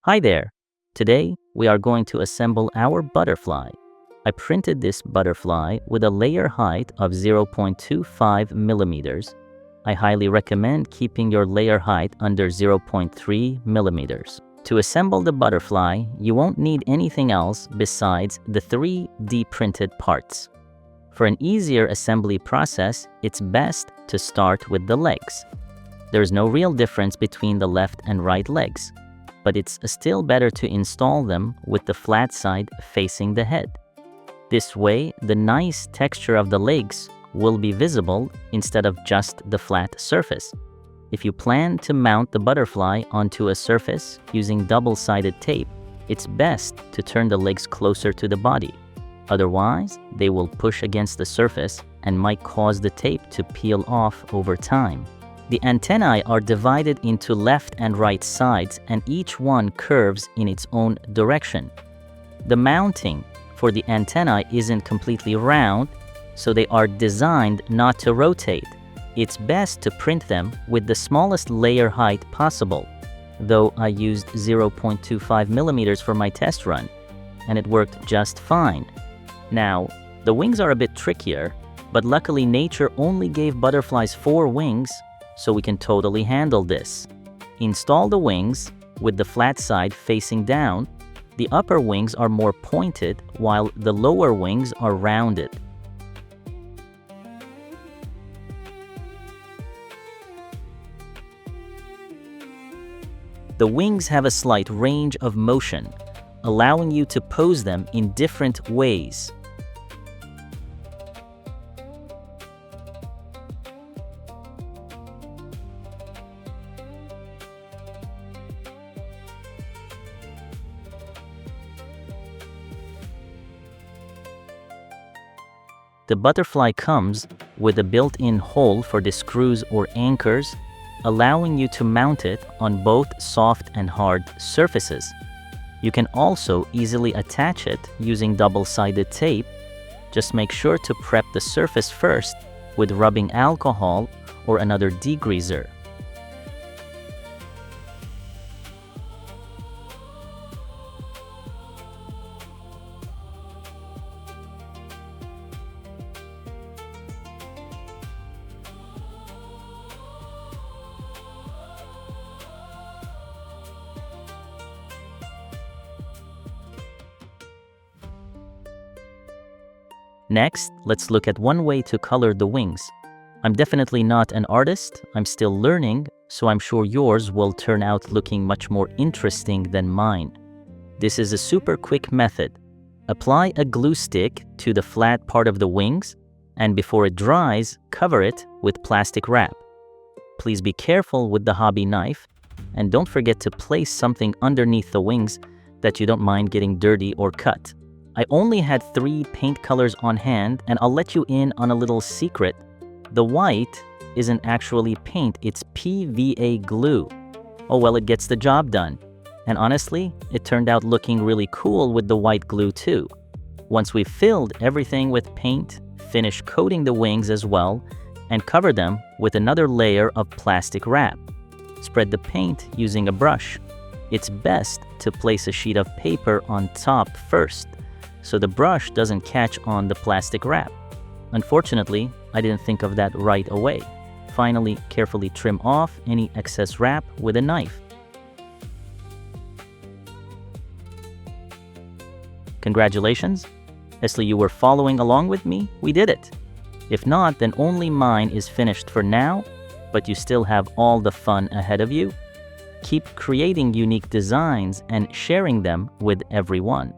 Hi there! Today, we are going to assemble our butterfly. I printed this butterfly with a layer height of 0.25 millimeters. I highly recommend keeping your layer height under 0.3 millimeters. To assemble the butterfly, you won't need anything else besides the 3D printed parts. For an easier assembly process, it's best to start with the legs. There's no real difference between the left and right legs, but it's still better to install them with the flat side facing the head. This way, the nice texture of the legs will be visible instead of just the flat surface. If you plan to mount the butterfly onto a surface using double-sided tape, it's best to turn the legs closer to the body. Otherwise, they will push against the surface and might cause the tape to peel off over time. The antennae are divided into left and right sides, and each one curves in its own direction. The mounting for the antennae isn't completely round, so they are designed not to rotate. It's best to print them with the smallest layer height possible, though I used 0.25 millimeters for my test run, and it worked just fine. Now, the wings are a bit trickier, but luckily nature only gave butterflies 4 wings, so we can totally handle this. Install the wings with the flat side facing down. The upper wings are more pointed, while the lower wings are rounded. The wings have a slight range of motion, allowing you to pose them in different ways. The butterfly comes with a built-in hole for the screws or anchors, allowing you to mount it on both soft and hard surfaces. You can also easily attach it using double-sided tape. Just make sure to prep the surface first with rubbing alcohol or another degreaser. Next, let's look at one way to color the wings. I'm definitely not an artist, I'm still learning, so I'm sure yours will turn out looking much more interesting than mine. This is a super quick method. Apply a glue stick to the flat part of the wings, and before it dries, cover it with plastic wrap. Please be careful with the hobby knife, and don't forget to place something underneath the wings that you don't mind getting dirty or cut. I only had 3 paint colors on hand, and I'll let you in on a little secret. The white isn't actually paint, it's PVA glue. Oh well, it gets the job done. And honestly, it turned out looking really cool with the white glue too. Once we've filled everything with paint, finish coating the wings as well, and cover them with another layer of plastic wrap. Spread the paint using a brush. It's best to place a sheet of paper on top first, so the brush doesn't catch on the plastic wrap. Unfortunately, I didn't think of that right away. Finally, carefully trim off any excess wrap with a knife. Congratulations! Ashley, you were following along with me? We did it! If not, then only mine is finished for now, but you still have all the fun ahead of you. Keep creating unique designs and sharing them with everyone.